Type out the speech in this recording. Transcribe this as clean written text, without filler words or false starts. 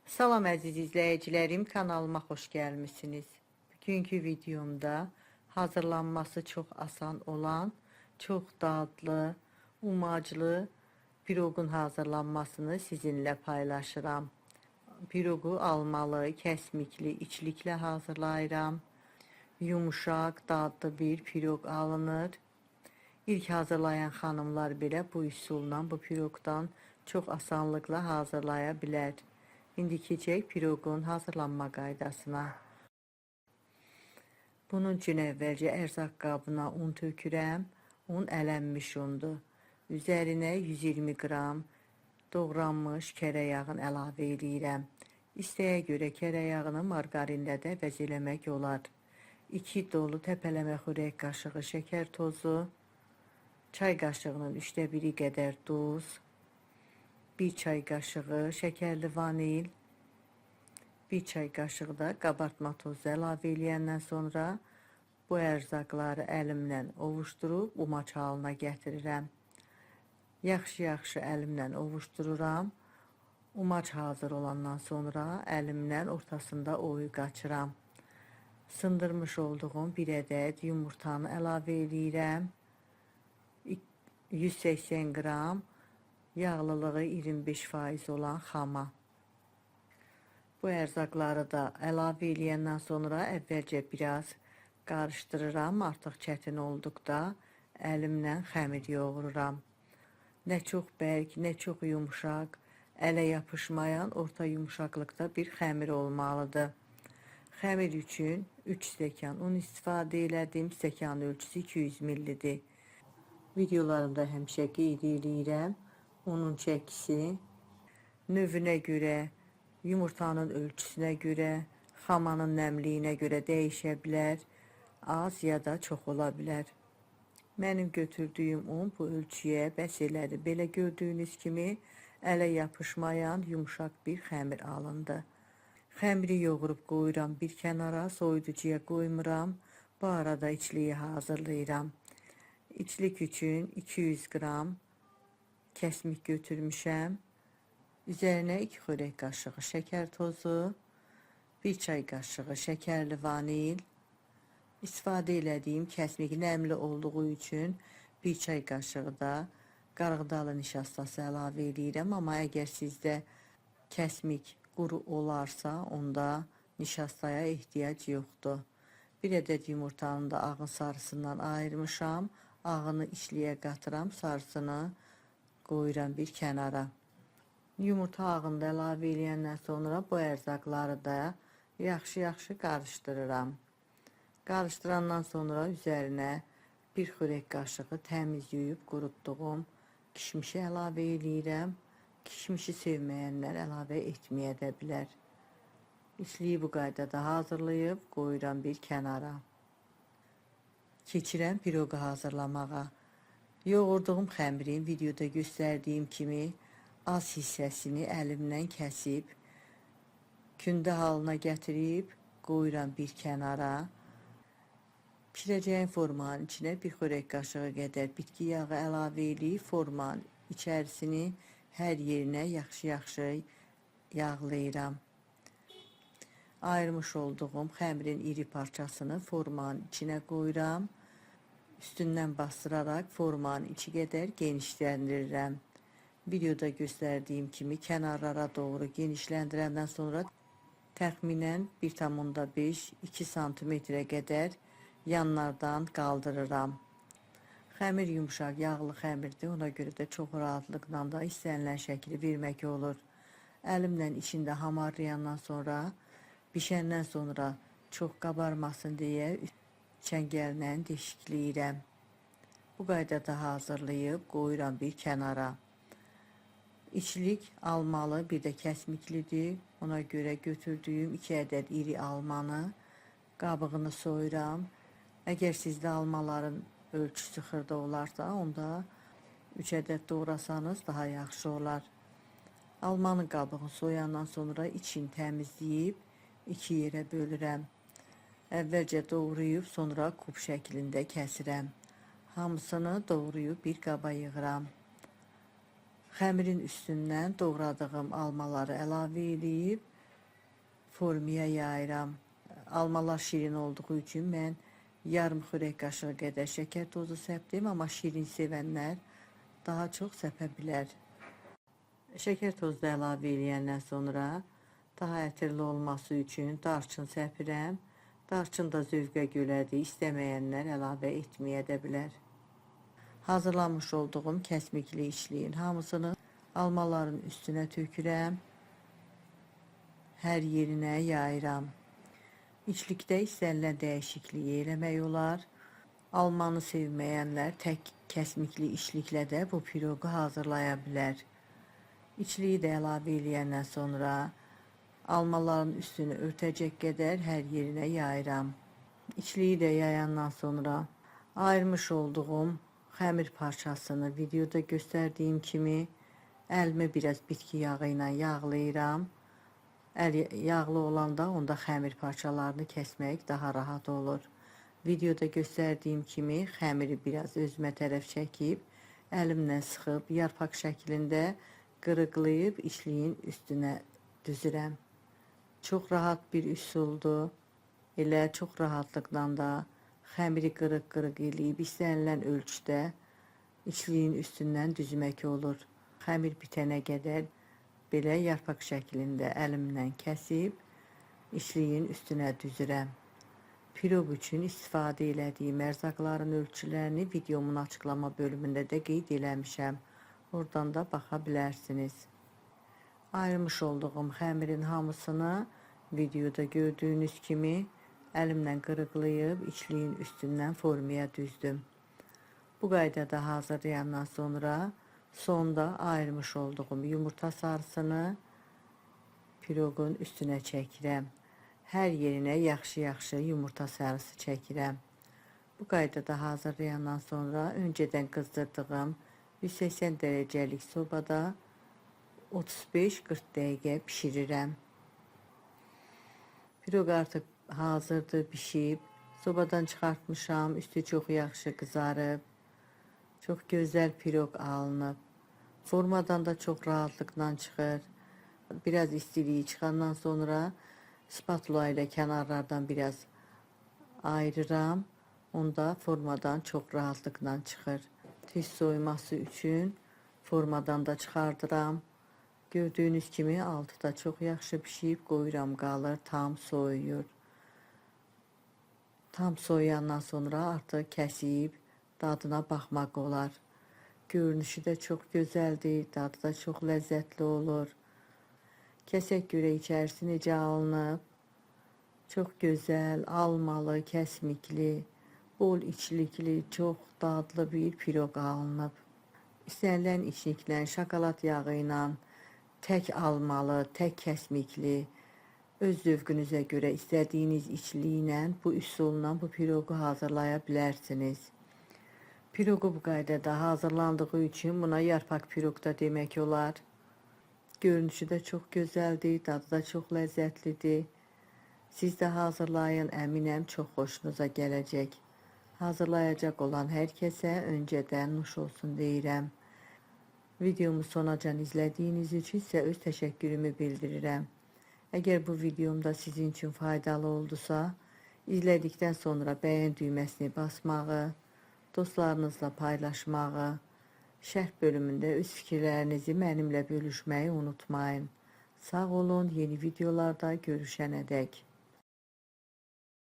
Salam əziz izləyicilərim, kanalıma xoş gəlmisiniz. Bugünkü videomda hazırlanması çox asan olan, çox dadlı, umaclı piroqun hazırlanmasını sizinlə paylaşıram. Piroqu almalı, kəsmikli, içliklə hazırlayıram. Yumuşaq, dadlı bir piroq alınır. İlk hazırlayan xanımlar belə bu üsulla bu piroqdan çox asanlıqla hazırlaya bilər. İndi keçək piroqun hazırlanma qaydasına. Bunun üçün əvvəlcə ərzaq qabına un tökürəm. Un ələnmiş undur. Üzərinə 120 qram doğranmış kərə yağını əlavə edirəm. İstəyə görə kərə yağını margarinlə də əvəz eləmək olar. 2 dolu təpələmə xörək qaşığı şəkər tozu, çay qaşığının 1/3 qədər duz, 1 çay qaşığı şəkərli vanil, 1 çay qaşığı da qabartma tozu əlavə eləyəndən sonra bu ərzaqları əlimlə ovuşdurub umaç halına gətirirəm. Yaxşı əlimlə ovuşdururam. Umaç hazır olandan sonra əlimlə ortasında oyu qaçıram. Sındırmış olduğum 1 ədəd yumurtanı əlavə edirəm. 180 qram yağlılığı 25% olan xama. Bu ərzaqları da əlavə eləyəndən sonra əvvəlcə biraz qarışdırıram. Artıq çətin olduqda əlimlə xəmir yoğururam. Nə çox bərk, nə çox yumuşaq, ələ yapışmayan orta yumuşaqlıqda bir xəmir olmalıdır. Xəmir üçün 3 stəkan un istifadə elədim. Stəkan ölçüsü 200 ml-dir. Videolarımda həmişə qeyd edirəm. Unun çəkisi növünə görə, yumurtanın ölçüsünə görə, xamanın nəmliyinə görə dəyişə bilər. Az ya da çox ola bilər. Mənim götürdüyüm un bu ölçüyə bəs elədi. Belə gördüyünüz kimi ələ yapışmayan yumuşaq bir xəmir alındı. Xəmiri yoğurub qoyuram bir kənara, soyuducuya qoymuram. Bu arada içliyi hazırlayıram. İçlik üçün 200 qram kəsmik götürmüşəm. Üzərinə 2 xörək qaşığı şəkər tozu, 1 çay qaşığı şəkərli vanil, istifadə elədiyim kəsmik nəmli olduğu üçün 1 çay qaşığı da qarğıdalı nişastası əlavə edirəm. Amma əgər sizdə kəsmik quru olarsa, onda nişastaya ehtiyac yoxdur. 1 ədəd yumurtanın da ağın sarısından ayırmışam. Ağını içliyə qatıram, sarısını qoyuram bir kənara. Yumurta ağını da əlavə eləyəndən sonra bu ərzaqları da yaxşı qarışdırıram. Qarışdırandan sonra üzərinə 1 xörək qaşığı təmiz yuyub qurutduğum kişmişi əlavə eləyirəm. Kişmişi sevməyənlər əlavə etməyə də bilər. İçliyi bu qaydada hazırlayıb qoyuram bir kənara. Keçirəm piroqu hazırlamağa. Yoğurduğum xəmirin videoda göstərdiyim kimi az hissəsini əlimlə kəsib, kündə halına gətirib qoyuram bir kənara. Pişirəcəyim formanın içinə 1 xörək qaşığı qədər bitki yağı əlavə edib formanın içərisini hər yerinə yaxşı yağlayıram. Ayırmış olduğum xəmirin iri parçasını formanın içinə qoyuram. Üstündən bastıraraq formanın içi qədər genişləndirirəm. Videoda göstərdiyim kimi kənarlara doğru genişləndirəndən sonra təxminən 1,5-2 cm qədər yanlardan qaldırıram. Xəmir yumuşaq, yağlı xəmirdir. Ona görə də çox rahatlıqla da istənilən şəkli vermək olur. Əlimlə içində hamarlayandan sonra, bişəndən sonra çox qabarmasın deyə çəngəllə deşikləyirəm. Bu qaydada hazırlayıb qoyuram bir kənara. İçlik almalı, bir də kəsmiklidir. Ona görə götürdüyüm 2 ədəd iri almanı qabığını soyuram. Əgər sizdə almaların ölçüsü xırda olarsa, onda 3 ədəd doğrasanız daha yaxşı olar. Almanın qabığını soyandan sonra içini təmizləyib 2 yerə bölürəm. Əvvəlcə doğrayıb sonra kub şəklində kəsirəm. Hamısını doğrayıb bir qaba yığıram. Xəmirin üstündən doğradığım almaları əlavə edib formaya yayıram. Almalar şirin olduğu üçün mən yarım xörək qaşığı qədər şəkər tozu səpdim, amma şirin sevənlər daha çox səpə bilər. Şəkər tozu da əlavə edəndən sonra daha ətirli olması üçün darçın səpirəm. Darçın da zövqə görədir, istəməyənlər əlavə etməyə də bilər. Hazırlamış olduğum kəsmikli içliyin hamısını almaların üstünə tökürəm. Hər yerinə yayıram. İçlikdə istənilən dəyişikliyi eləmək olar. Almanı sevməyənlər tək kəsmikli içliklə də bu piroqu hazırlaya bilər. İçliyi də əlavə edəndən sonra almaların üstünü örtəcək qədər hər yerinə yayıram. İçliyi də yayandan sonra ayırmış olduğum xəmir parçasını videoda göstərdiyim kimi əlimi biraz bitki yağı ilə yağlayıram. Əl yağlı olanda onda xəmir parçalarını kəsmək daha rahat olur. Videoda göstərdiyim kimi xəmiri biraz özümə tərəf çəkib, əlimlə sıxıb, yarpaq şəklində qırıqlayıb içliyin üstünə düzürəm. Çox rahat bir üsuldur. Elə çox rahatlıqla da xəmiri qırıq-qırıq eləyib, istənilən ölçüdə içliyin üstündən düzmək olur. Xəmir bitənə qədər belə yarpaq şəklində əlimlə kəsib içliyin üstünə düzürəm. Piroq üçün istifadə elədiyim ərzaqların ölçülərini videomun açıqlama bölümündə də qeyd eləmişəm. Oradan da baxa bilərsiniz. Ayırmış olduğum xəmirin hamısını videoda gördüyünüz kimi əlimlə qırıqlayıb içliyin üstündən formaya düzdüm. Bu qaydada hazırlayandan sonra sonda ayırmış olduğum yumurta sarısını piroqun üstünə çəkirəm. Hər yerinə yaxşı-yaxşı yumurta sarısı çəkirəm. Bu qaydada hazırlayandan sonra öncədən qızdırdığım 180 dərəcəlik sobada 35-40 dəqiqə pişirirəm. Piroq artıq hazırdır, pişib. Sobadan çıxartmışam, üstü çox yaxşı qızarıb. Çox gözəl piroq alınıb. Formadan da çox rahatlıqla çıxır. Biraz istiliyi çıxandan sonra spatula ilə kənarlardan biraz ayırıram. Onda formadan çox rahatlıqla çıxır. Tez soyması üçün formadan da çıxardıram. Gördüyünüz kimi altı da çox yaxşı pişib, qoyuram qalır, tam soyuyur. Tam soyandan sonra artıq kəsib dadına baxmaq olar. Görünüşü də çox gözəldir, dadı da çox ləzzətli olur. Kəsək görək içərisi necə alınıb. Çox gözəl, almalı, kəsmikli, bol içlikli, çox dadlı bir piroq alınıb. İstənilən içliklə, şokolad yağı ilə, tək almalı, tək kəsmikli, öz zövqünüzə görə istədiyiniz içliklə, bu üsulla bu piroqu hazırlaya bilərsiniz. Piroqu bu qaydada hazırlandığı üçün buna yarpaq piroq da demək olar. Görünüşü də çox gözəldir, dadı da çox ləzzətlidir. Siz də hazırlayın, əminəm çox xoşunuza gələcək. Hazırlayacaq olan hər kəsə öncədən nuş olsun deyirəm. Videomu sonacan izlədiyiniz üçün sizə öz təşəkkürümü bildirirəm. Əgər bu videomda sizin üçün faydalı oldusa, izlədikdən sonra bəyən düyməsini basmağı, dostlarınızla paylaşmağı, şərh bölümündə öz fikirlərinizi mənimlə bölüşməyi unutmayın. Sağ olun, yeni videolarda görüşənədək.